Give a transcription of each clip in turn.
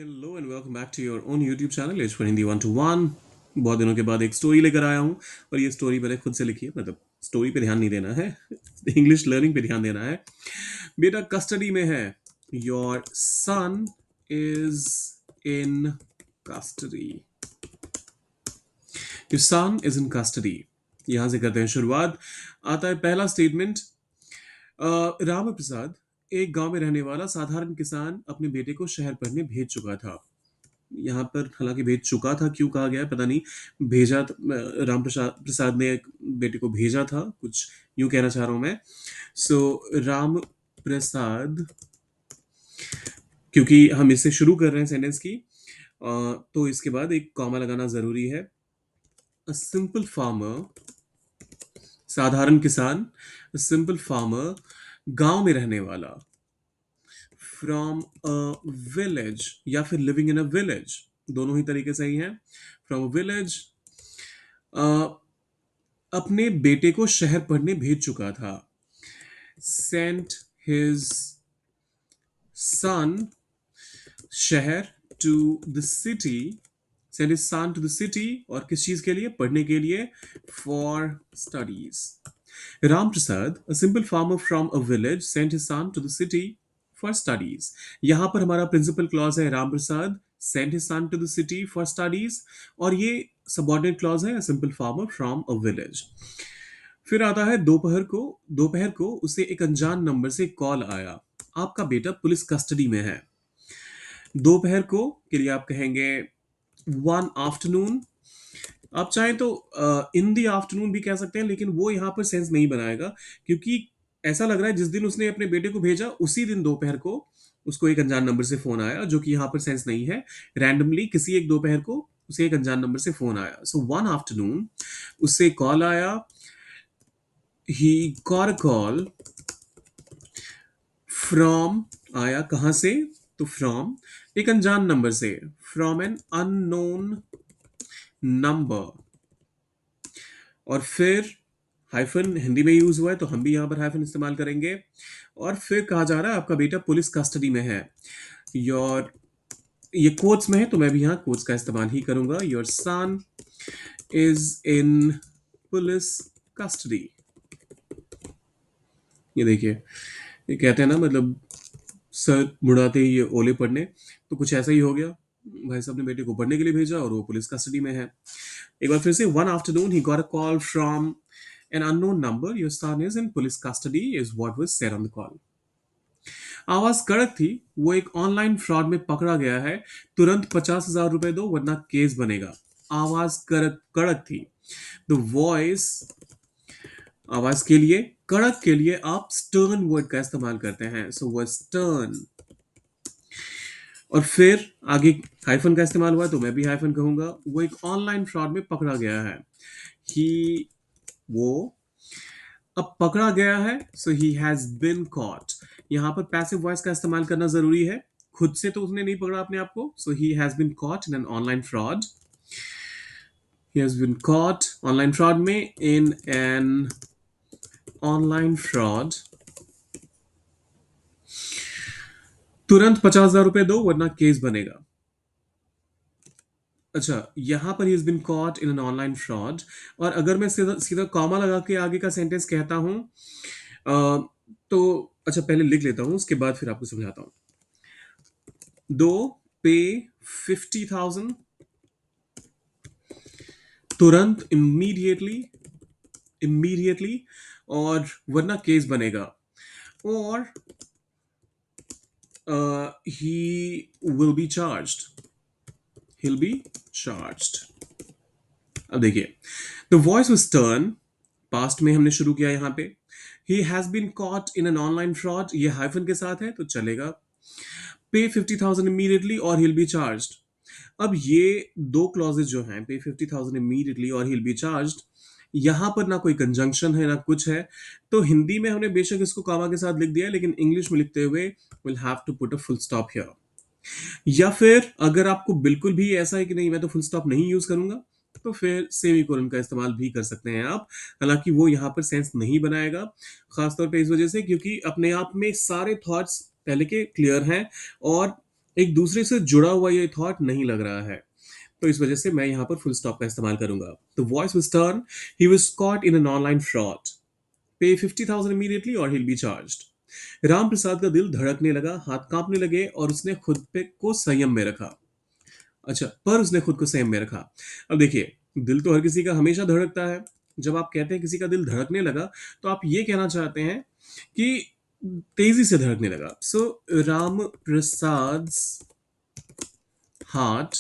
Hello and welcome back to your own YouTube channel H for Hindi 1 to 1। बहुत दिनों के बाद एक स्टोरी लेकर आया हूँ। और ये स्टोरी मैंने खुद से लिखी है, मतलब स्टोरी पे ध्यान नहीं देना है, इंग्लिश लर्निंग पे ध्यान देना है। बेटा कस्टडी में है। Your son is in custody. Your son is in custody. यहां से करते हैं शुरुआत। आता है पहला स्टेटमेंट। राम प्रसाद, एक गांव में रहने वाला साधारण किसान, अपने बेटे को शहर पढ़ने भेज चुका था। यहाँ पर हालांकि भेज चुका था क्यों कहा गया है पता नहीं। राम प्रसाद प्रसाद ने एक बेटे को भेजा था, कुछ यूं कहना चाह रहा हूं मैं। सो राम प्रसाद, क्योंकि हम इससे शुरू कर रहे हैं सेंटेंस की, तो इसके बाद एक कॉमा लगाना जरूरी है। अ सिंपल फार्मर, साधारण किसान। सिंपल फार्मर, गांव में रहने वाला। फ्रॉम अ विलेज या फिर लिविंग इन अ विलेज, दोनों ही तरीके सही हैं। फ्रॉम अ विलेज, अपने बेटे को शहर पढ़ने भेज चुका था। सेंट हिज सन, शहर, to the city. Sent his son to the city, और किस चीज के लिए? पढ़ने के लिए। For studies. Ram Prasad, a simple farmer from a village, sent his son to the city for studies. यहां पर हमारा प्रिंसिपल क्लॉज है Ram Prasad sent his son to the city for studies, और ये सबऑर्डिनेट क्लॉज है a simple farmer from a village। फिर आता है दोपहर को उसे एक अनजान नंबर से कॉल आया। आपका बेटा पुलिस कस्टडी में है। दोपहर को के लिए आप कहेंगे वन आफ्टरनून। आप चाहें तो इन दी आफ्टरनून भी कह सकते हैं, लेकिन वो यहाँ पर सेंस नहीं बनाएगा, क्योंकि ऐसा लग रहा है जिस दिन उसने अपने बेटे को भेजा उसी दिन दोपहर को उसको एक अनजान नंबर से फोन आया, जो कि यहाँ पर सेंस नहीं है। रैंडमली किसी एक दोपहर को उसे एक अनजान नंबर से फोन आया। सो वन आफ्टरनून उससे कॉल आया। He got a call from, आया कहां से? तो फ्रॉम एक अनजान नंबर से, फ्रॉम एन अननोन नंबर। और फिर हाइफन हिंदी में यूज हुआ है तो हम भी यहां पर हाइफन इस्तेमाल करेंगे। और फिर कहा जा रहा है आपका बेटा पुलिस कस्टडी में है। योर, ये कोट्स में है तो मैं भी यहां कोट्स का इस्तेमाल ही करूंगा। Your son is in police custody. ये देखिए, ये कहते हैं ना, मतलब सर मुड़ाते ही ये ओले पड़ने, तो कुछ ऐसा ही हो गया। भाई साहब ने बेटे को पढ़ने के लिए भेजा और वो पुलिस कस्टडी में है। एक बार फिर से, one afternoon he got a call from an unknown number. Your son is in police custody is what was said on the call. आवाज कड़क थी। वो एक ऑनलाइन फ्रॉड में पकड़ा गया है। तुरंत 50,000 रुपए दो वरना केस बनेगा। आवाज कड़क कड़क थी। द वॉइस, आवाज के लिए, कड़क के लिए आप स्टर्न वर्ड का इस्तेमाल करते हैं। सो वो स्टर्न। और फिर आगे हाइफन का इस्तेमाल हुआ तो मैं भी हाइफन कहूंगा। वो एक ऑनलाइन फ्रॉड में पकड़ा गया है। ही, वो, अब पकड़ा गया है, सो ही हैज बिन कॉट। यहां पर पैसिव वॉइस का इस्तेमाल करना जरूरी है। खुद से तो उसने नहीं पकड़ा अपने आप को। So he has been caught in an online fraud. He has been caught online fraud में, इन एन ऑनलाइन फ्रॉड। तुरंत 50,000 रुपए दो वरना केस बनेगा। अच्छा, यहां पर he is been caught in an online fraud. और अगर मैं सीधा सीधा कॉमा लगा के आगे का सेंटेंस कहता हूं, तो अच्छा पहले लिख लेता हूं, उसके बाद फिर आपको समझाता हूं। दो, पे 50,000, तुरंत, इमीडिएटली, इमीडिएटली, और वरना केस बनेगा। और he will be charged, he'll be charged। अब देखिए, the voice was stern, past में हमने शुरू किया यहां पे। he has been caught in an online fraud, ये हाइफन के साथ है तो चलेगा। पे 50,000 immediately और he'll be charged। अब ये दो क्लॉजेज जो हैं, पे 50,000 immediately और he'll be charged, यहां पर ना कोई कंजंक्शन है ना कुछ है। तो हिंदी में हमने बेशक इसको कामा के साथ लिख दिया है, लेकिन इंग्लिश में लिखते हुए will have to put a full stop here. या फिर अगर आपको बिल्कुल भी ऐसा है कि नहीं मैं तो फुल स्टॉप नहीं यूज करूंगा, तो फिर सेमीकोलन का इस्तेमाल भी कर सकते हैं आप। हालांकि वो यहां पर सेंस नहीं बनाएगा, खासतौर पे इस वजह से क्योंकि अपने आप में सारे थॉट्स पहले के क्लियर हैं। और एक दूसरे से जुड़ा हुआ ये थॉट नहीं लग रहा है, तो इस वजह से मैं यहाँ पर फुल स्टॉप का इस्तेमाल करूंगा। The voice was turn, he was caught in an online fraud, पे 50,000 immediately or he'll be charged। Ram Prasad का दिल धड़कने लगा, हाथ कांपने लगे और उसने खुद पे को संयम में रखा। अच्छा, पर उसने खुद को संयम में रखा। अब देखिए, दिल तो हर किसी का हमेशा धड़कता है। जब आप कहते हैं किसी का दिल धड़कने लगा, तो आप ये कहना चाहते हैं कि तेजी से धड़कने लगा। सो राम प्रसाद हार्ट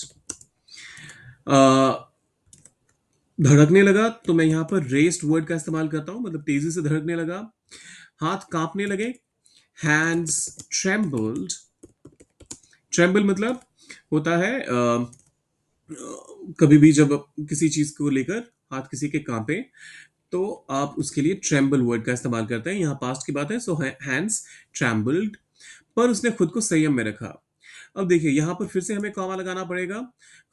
धड़कने लगा, तो मैं यहाँ पर रेस्ड वर्ड का इस्तेमाल करता हूँ, मतलब तेजी से धड़कने लगा। हाथ कांपने लगे, हैंड्स ट्रेम्बल्ड। ट्रेम्बल मतलब होता है कभी भी जब किसी चीज को लेकर हाथ किसी के कांपे, तो आप उसके लिए ट्रेम्बल वर्ड का इस्तेमाल करते हैं। यहाँ पास्ट की बात है, सो हैंड्स ट्रेम्बल्ड, पर उसने खुद को संयम में रखा। अब देखिए, यहाँ पर फिर से हमें कॉमा लगाना पड़ेगा,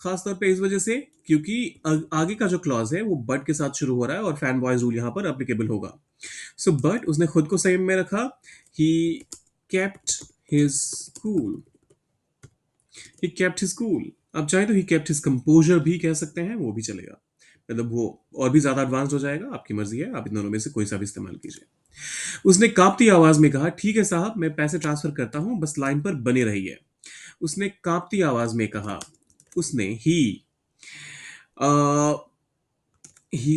खास तौर पे इस वजह से क्योंकि आगे का जो क्लॉज है वो बट के साथ शुरू हो रहा है और फैन बॉयज रूल यहाँ पर एप्लीकेबल होगा। सो बट उसने खुद को संयम में रखा, he kept his cool. He kept his cool. अब चाहे तो ही केप्ट हिज कंपोजर भी कह सकते हैं, वो भी चलेगा, मतलब वो और भी ज्यादा एडवांस हो जाएगा। आपकी मर्जी है, आप इन दोनों में से कोई सा भी इस्तेमाल कीजिए। उसने कांपती आवाज में कहा, ठीक है साहब, मैं पैसे ट्रांसफर करता हूं, बस लाइन पर बने रहिए। उसने कांपती आवाज में कहा, उसने ही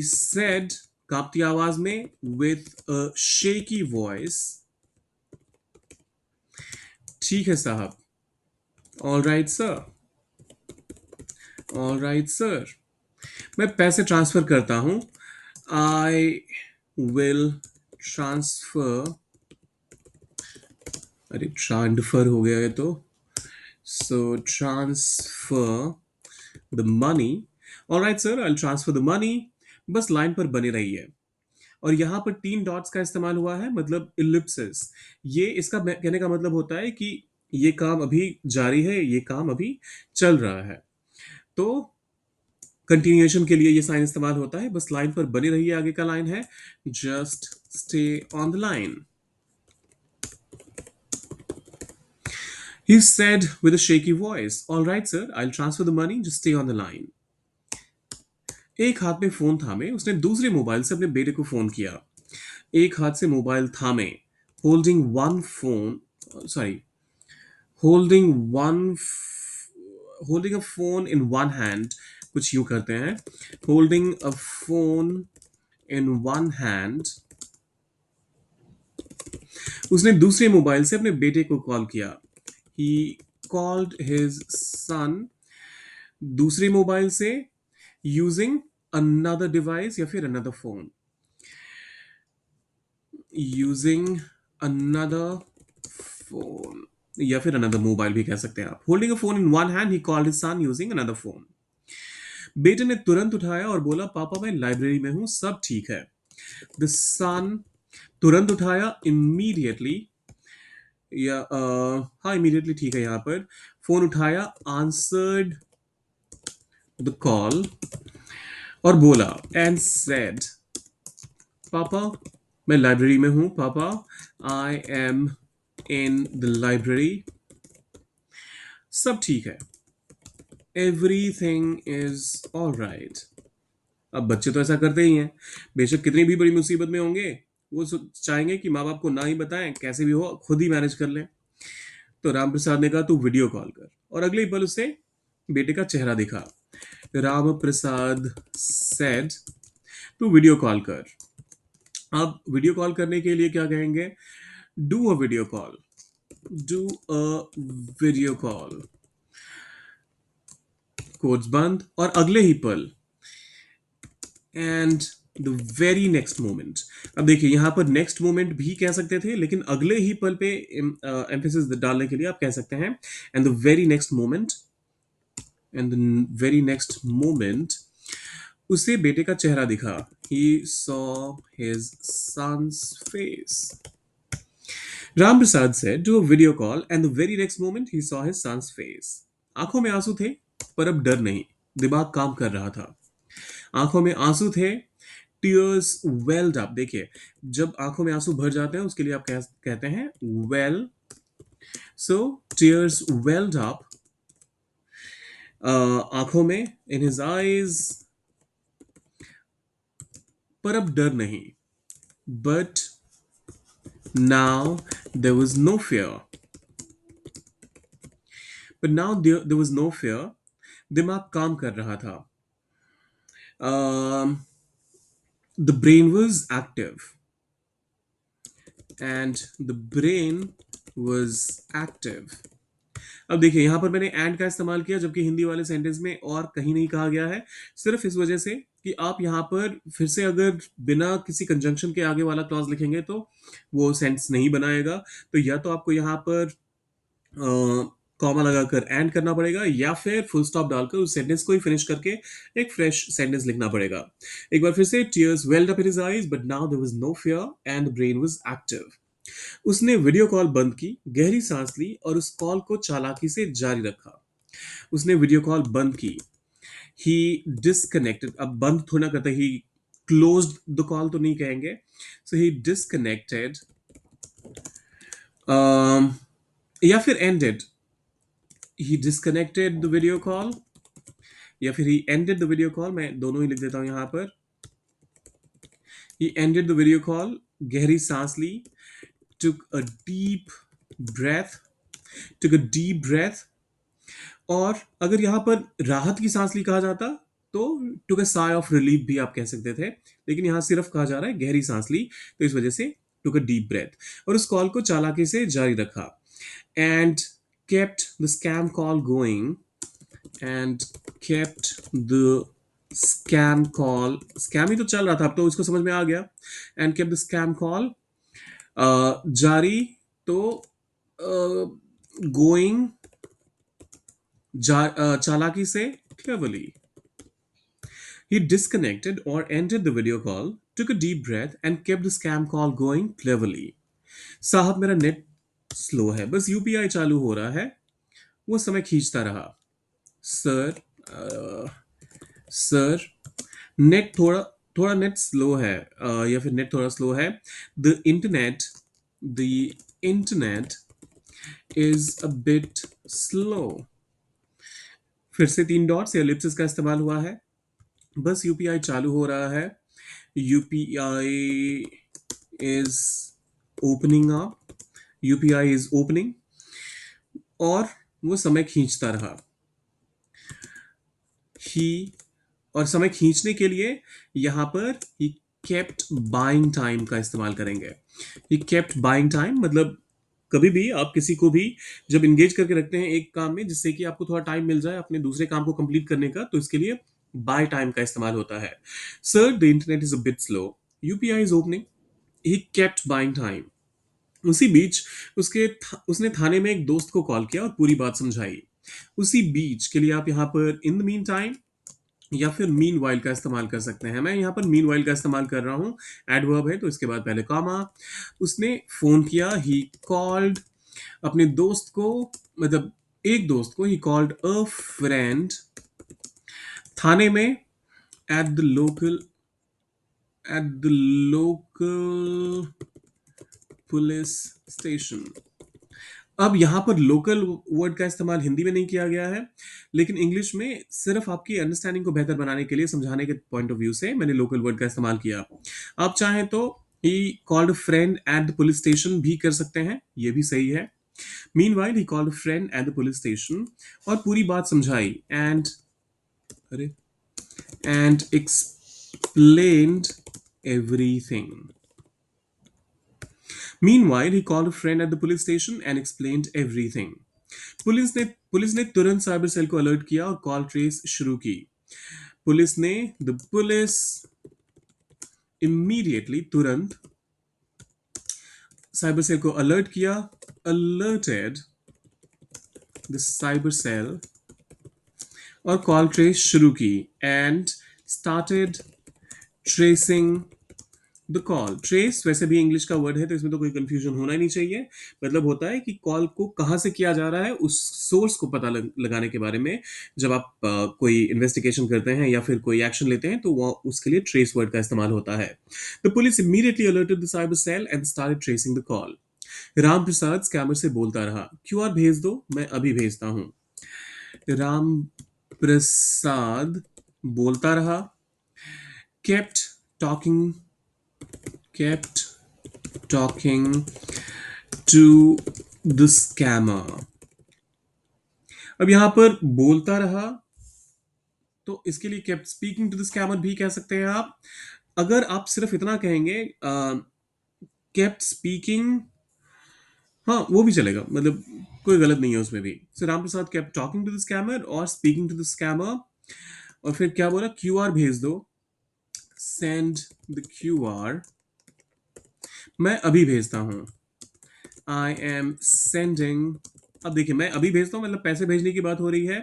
सेड, कांपती आवाज में, विथ अ शेकी वॉइस, ठीक है साहब, all right sir, all right sir, मैं पैसे ट्रांसफर करता हूं, आई विल ट्रांसफर, अरे ट्रांसफर हो गया है तो, सो transfer the money, all right sir, I transfer the money, बस लाइन पर बने रहिए। और यहां पर 3 डॉट्स का इस्तेमाल हुआ है, मतलब इलिप्सिस। ये इसका कहने का मतलब होता है कि ये काम अभी जारी है, ये काम अभी चल रहा है। तो कंटिन्यूएशन के लिए ये साइन इस्तेमाल होता है, बस लाइन पर बने रहिए, आगे का लाइन है, just stay on the line. He said with a shaky voice, all right sir, I'll transfer the money, just stay on the line। एक हाथ में फोन थामे उसने दूसरे मोबाइल से अपने बेटे को फोन किया। एक हाथ से मोबाइल थामे, holding one phone, sorry, holding one, holding a phone in one hand, कुछ यूं करते हैं, holding a phone in one hand, उसने दूसरे मोबाइल से अपने बेटे को कॉल किया। ही कॉल्ड हिज सन, दूसरे मोबाइल से, यूजिंग अनदर डिवाइस या फिर another phone, using another phone या फिर अनदर मोबाइल भी कह सकते हैं आप। Holding a phone in one hand, he called his son using another phone. बेटे ने तुरंत उठाया और बोला, पापा मैं लाइब्रेरी में हूं, सब ठीक है। द सन तुरंत उठाया, इमीडिएटली, या हाँ इमीडिएटली ठीक है यहाँ पर, फोन उठाया, आंसर्ड द कॉल, और बोला, एंड सेड, पापा मैं लाइब्रेरी में हूं, पापा I am in the library, सब ठीक है, एवरीथिंग इज ऑल राइट। अब बच्चे तो ऐसा करते ही हैं, बेशक कितनी भी बड़ी मुसीबत में होंगे, वो चाहेंगे कि माँ बाप को ना ही बताएं, कैसे भी हो खुद ही मैनेज कर लें। तो राम प्रसाद ने कहा, तू वीडियो कॉल कर, और अगले ही पल उसे बेटे का चेहरा दिखा। राम प्रसाद सेड, तू वीडियो कॉल कर। अब वीडियो कॉल करने के लिए क्या कहेंगे, do a video call, do a video call, quotes बंद, और अगले ही पल, and the very next moment. अब देखिए, यहां पर नेक्स्ट मोमेंट भी कह सकते थे, लेकिन अगले ही पल पे एम्फेसिस डालने के लिए आप कह सकते हैं, and the very next moment, and the very next moment, उसे बेटे का चेहरा दिखा। He saw his son's face. Ram Prasad said to a video call, and the very next moment he saw his son's face। आंखों में आंसू थे, पर अब डर नहीं, दिमाग काम कर रहा था। आंखों में आंसू थे, टीयर्स वेल्ड अप। देखिए, जब आंखों में आंसू भर जाते हैं उसके लिए आप कहते हैं well So tears welled up, आंखों में, in his eyes, पर अब डर नहीं. But now there was no fear. But now there was no fear. दिमाग काम कर रहा था. Um, the brain was active. And the brain was active. अब देखिए यहां पर मैंने एंड का इस्तेमाल किया जबकि हिंदी वाले सेंटेंस में और कहीं नहीं कहा गया है, सिर्फ इस वजह से कि आप यहां पर फिर से अगर बिना किसी कंजंक्शन के आगे वाला क्लॉज लिखेंगे तो वो सेंटेंस नहीं बनाएगा. तो या तो आपको यहां पर कॉमा लगाकर एंड करना पड़ेगा या फिर फुल स्टॉप डालकर उस सेंटेंस को ही फिनिश करके एक फ्रेश सेंटेंस लिखना पड़ेगा. एक बार फिर से, tears welled up in his eyes but now there was no fear and the brain was active. उसने वीडियो कॉल बंद की, गहरी सांस ली और उस कॉल को चालाकी से जारी रखा. उसने वीडियो कॉल बंद की. ही डिस्कनेक्टेड, अब बंद थोड़ा करता, ही क्लोज्ड द कॉल तो नहीं कहेंगे. सो ही डिस्कनेक्टेड या फिर ended. He disconnected the video call या फिर ही एंडेड द वीडियो कॉल. मैं दोनों ही लिख देता हूं यहां पर. ही एंडेड द वीडियो कॉल, गहरी सांस ली, took a deep breath, took a deep breath. और अगर यहां पर राहत की सांस ली कहा जाता तो टुक अ साई ऑफ रिलीफ भी आप कह सकते थे, लेकिन यहां सिर्फ कहा जा रहा है गहरी सांस ली, तो इस वजह से टुक अ डीप ब्रेथ. और उस कॉल को चालाकी से जारी रखा. And kept the scam call going. And kept the scam call, scam ही तो चल रहा था, अब तो इसको समझ में आ गया. And kept the scam call जारी, तो गोइंग चालाकी से, cleverly. He disconnected or ended the video call, took a deep breath and kept the scam call going cleverly. साहब मेरा नेट स्लो है, बस यूपीआई चालू हो रहा है. वो समय खींचता रहा. सर, सर, नेट थोड़ा थोड़ा नेट स्लो है, या फिर नेट थोड़ा स्लो है. The internet is a bit slow. फिर से 3 डॉट्स या एलिप्सिस का इस्तेमाल हुआ है. बस यूपीआई चालू हो रहा है. UPI is opening up. UPI is opening. और वो समय खींचता रहा. ही, और समय खींचने के लिए यहां पर ही केप्ट बाइंग टाइम का इस्तेमाल करेंगे. ही केप्ट बाइंग टाइम मतलब कभी भी आप किसी को भी जब इंगेज करके रखते हैं एक काम में जिससे कि आपको थोड़ा टाइम मिल जाए अपने दूसरे काम को कंप्लीट करने का, तो इसके लिए बाय टाइम का इस्तेमाल होता है. Sir, the internet is a bit slow. UPI is opening. He kept buying time. उसी बीच उसने थाने में एक दोस्त को कॉल किया और पूरी बात समझाई. उसी बीच के लिए आप यहां पर इन द मीन टाइम या फिर मीन वाइल का इस्तेमाल कर सकते हैं. मैं यहाँ पर मीन वाइल का इस्तेमाल कर रहा हूँ. एडवर्ब है तो इसके बाद पहले कॉमा. उसने फोन किया. ही कॉल्ड अपने दोस्त को, मतलब एक दोस्त को. He called a friend. थाने में, at the local police station. अब यहां पर लोकल वर्ड का इस्तेमाल हिंदी में नहीं किया गया है, लेकिन इंग्लिश में सिर्फ आपकी अंडरस्टैंडिंग को बेहतर बनाने के लिए, समझाने के पॉइंट ऑफ व्यू से मैंने लोकल वर्ड का इस्तेमाल किया. आप चाहें तो he called friend at the police station भी कर सकते हैं, ये भी सही है. Meanwhile he called friend at the police station और पूरी बात समझाई. अरे and explained everything. Meanwhile, he called a friend at the police station and explained everything. Police ने तुरंत साइबर सेल को अलर्ट किया और कॉल ट्रेस शुरू की. पुलिस इमीडिएटली, तुरंत, साइबर सेल को अलर्ट किया. अलर्टेड द साइबर सेल और कॉल ट्रेस शुरू की. And started tracing the call. Trace वैसे भी इंग्लिश का वर्ड है तो इसमें तो कोई कंफ्यूजन होना ही नहीं चाहिए. मतलब होता है कि कॉल को कहां से किया जा रहा है, उस सोर्स को पता लगाने के बारे में. जब आप कोई इन्वेस्टिगेशन करते हैं या फिर कोई एक्शन लेते हैं तो वो उसके लिए ट्रेस वर्ड का इस्तेमाल होता है. The police immediately alerted the cyber cell and started tracing the call. Ram Prasad scammer से बोलता रहा, क्यूआर भेज दो, मैं अभी भेजता हूं। राम प्रसाद बोलता रहा, kept talking kept talking to the scammer। अब यहां पर बोलता रहा, तो इसके लिए kept speaking to the scammer भी कह सकते हैं आप। अगर आप सिर्फ इतना कहेंगे kept speaking, हाँ वो भी चलेगा, मतलब कोई गलत नहीं है उसमें भी। सो Ram Prasad kept talking to the scammer और speaking to the scammer, और फिर क्या बोला, क्यूआर भेज दो, send the QR, मैं अभी भेजता हूं, आई एम सेंडिंग। अब देखिए, मैं अभी भेजता हूँ मतलब पैसे भेजने की बात हो रही है,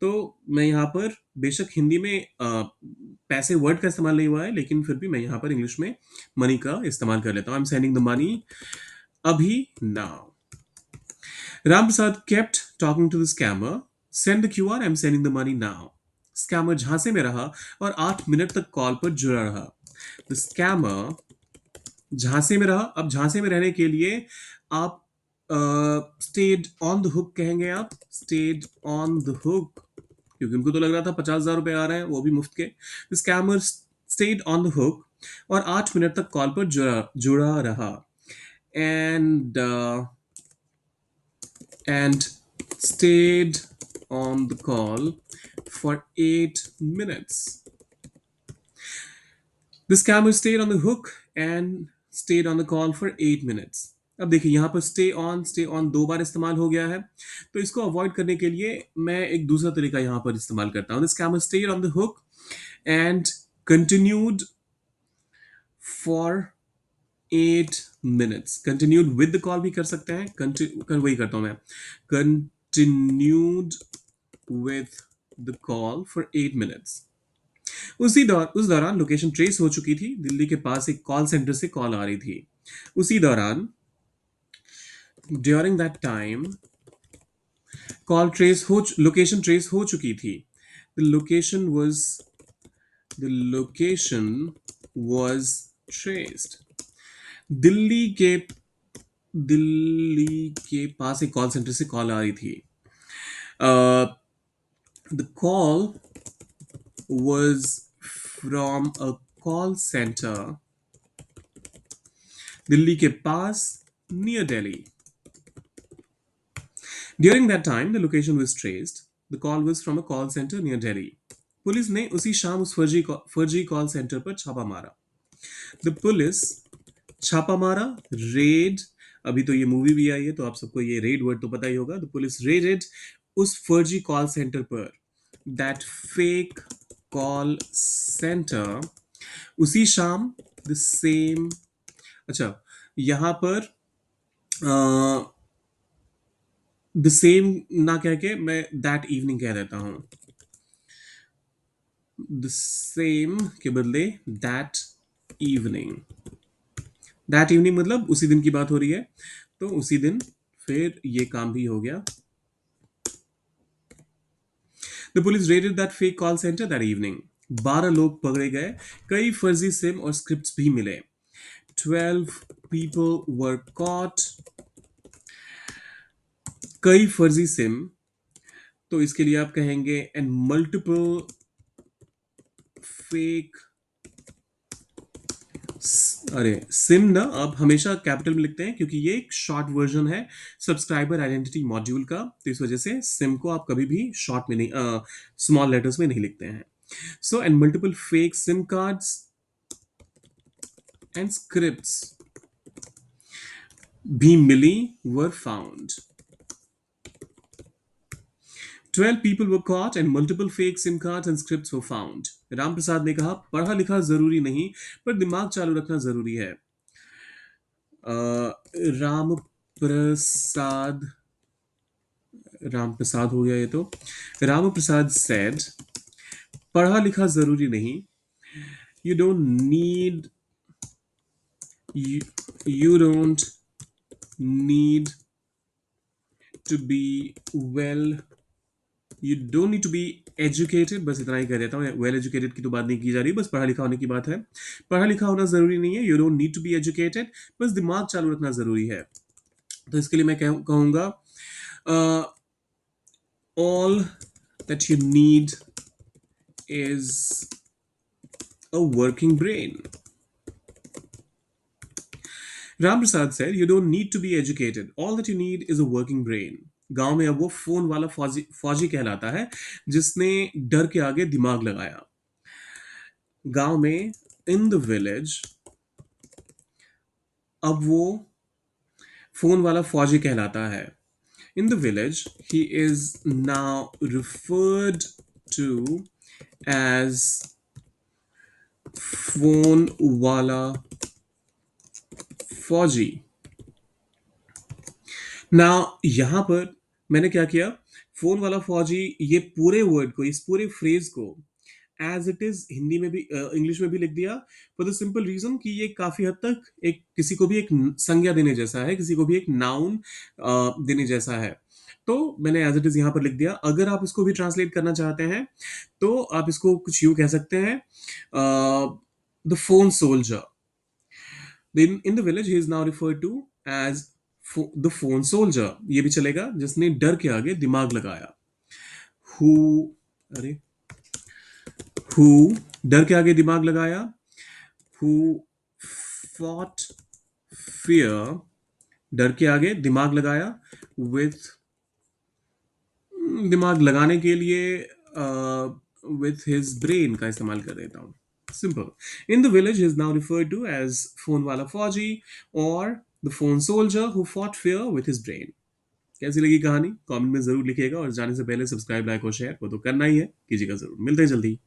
तो मैं यहाँ पर बेशक हिंदी में पैसे वर्ड का इस्तेमाल नहीं हुआ है, लेकिन फिर भी मैं यहाँ पर इंग्लिश में मनी का इस्तेमाल कर लेता हूँ। I am sending the money अभी, now. Ram Prasad kept talking to the scammer, send the QR, I am sending the money now. Scammer झांसे में रहा और 8 मिनट तक कॉल पर जुड़ा रहा। द स्कैमर झांसे में रहा। अब झांसे में रहने के लिए आप स्टेड ऑन द हुक कहेंगे, आप स्टेड ऑन द हुक, क्योंकि उनको तो लग रहा था 50,000 रुपए आ रहे हैं, वो भी मुफ्त के। Scammer stayed on the hook और 8 मिनट तक कॉल पर जुड़ा जुड़ा रहा। And and stayed on the call for 8 minutes। The scammer stayed on the hook and stayed on the call for 8 minutes। अब देखिए, यहां पर स्टे ऑन 2 बार इस्तेमाल हो गया है, तो इसको अवॉइड करने के लिए मैं एक दूसरा तरीका यहां पर इस्तेमाल करता हूं। The scammer stayed on the hook and continued for 8 minutes। Continued with the call भी कर सकते हैं, वही करता हूं मैं, continued with the call for 8 minutes। उस दौरान लोकेशन ट्रेस हो चुकी थी, दिल्ली के पास एक कॉल सेंटर से कॉल आ रही थी। उसी दौरान, during that time, location trace हो चुकी थी। The location was the location was traced. Delhi के दिल्ली के पास एक कॉल सेंटर से कॉल आ रही थी। The call was from a call centre Delhi के पास, near Delhi. During that time, the location was traced. The call was from a call center near Delhi. Police ने उसी शाम उस फर्जी कॉल सेंटर पर छापा मारा। द पुलिस छापा मारा, रेड। अभी तो ये मूवी भी आई है, तो आप सबको ये रेड वर्ड तो पता ही होगा। द पुलिस रेडेड उस फर्जी कॉल सेंटर पर, दैट फेक कॉल सेंटर, उसी शाम, द सेम। अच्छा, यहां पर द सेम ना कह के मैं दैट इवनिंग कह देता हूं। द सेम के बदले दैट इवनिंग। दैट इवनिंग मतलब उसी दिन की बात हो रही है, तो उसी दिन फिर ये काम भी हो गया। The police raided that fake call centre that evening. 12 लोग पकड़े गए, कई फर्जी सिम और स्क्रिप्ट्स भी मिले। 12 people were caught। कई फर्जी सिम, तो इसके लिए आप कहेंगे एंड मल्टीपल फेक। अरे सिम ना आप हमेशा कैपिटल में लिखते हैं, क्योंकि ये एक शॉर्ट वर्जन है सब्सक्राइबर आइडेंटिटी मॉड्यूल का, तो इस वजह से सिम को आप कभी भी शॉर्ट में नहीं, स्मॉल लेटर्स में नहीं लिखते हैं। So and multiple fake SIM cards and scripts भी मिली, were found. 12 people were caught and multiple fake SIM cards and scripts were found। Ram Prasad ने कहा, पढ़ा लिखा जरूरी नहीं, पर दिमाग चालू रखना जरूरी है। राम प्रसाद राम प्रसाद हो गया ये तो। राम प्रसाद सेड, पढ़ा लिखा जरूरी नहीं, you don't need you don't need to be well you don't need to be educated. बस इतना ही कह देता हूँ, वेल एजुकेटेड की तो बात नहीं की जा रही, बस पढ़ा लिखा होने की बात है। पढ़ा लिखा होना जरूरी नहीं है, you don't need to be educated, बस दिमाग चालू रखना जरूरी है। तो इसके लिए मैं कहूंगा all that you need is a working brain. Ram Prasad said, "You don't need to be educated. All that you need is a working brain." गांव में अब वो फोन वाला फौजी फौजी कहलाता है जिसने डर के आगे दिमाग लगाया. गांव में इन द विलेज अब वो फोन वाला फौजी कहलाता है. In the village, he is now referred to as phone wala फौजी. ना यहां पर मैंने क्या किया, फोन वाला फौजी ये पूरे वर्ड को, इस पूरे फ्रेज को एज इट इज हिंदी में भी इंग्लिश में भी लिख दिया, फॉर द सिंपल रीजन कि ये काफी हद तक एक किसी को भी एक संज्ञा देने जैसा है, किसी को भी एक नाउन देने जैसा है. तो मैंने एज इट इज यहां पर लिख दिया. अगर आप इसको भी ट्रांसलेट करना चाहते हैं तो आप इसको कुछ यूं कह सकते हैं, the phone soldier. In the village, he is now referred to as the phone soldier. ये भी चलेगा, जिसने डर के आगे दिमाग लगाया. Who, अरे, who डर के आगे दिमाग लगाया. Who fought fear, डर के आगे दिमाग लगाया. With, दिमाग लगाने के लिए with his brain का इस्तेमाल कर देता हूँ. Simple. In the village, he is now referred to as phone wala fauji or the phone soldier who fought fear with his brain. कैसी लगी कहानी कमेंट में जरूर लिखिएगा, और जाने से पहले सब्सक्राइब, लाइक और शेयर को तो करना ही है, कीजिएगा जरूर. मिलते हैं जल्दी.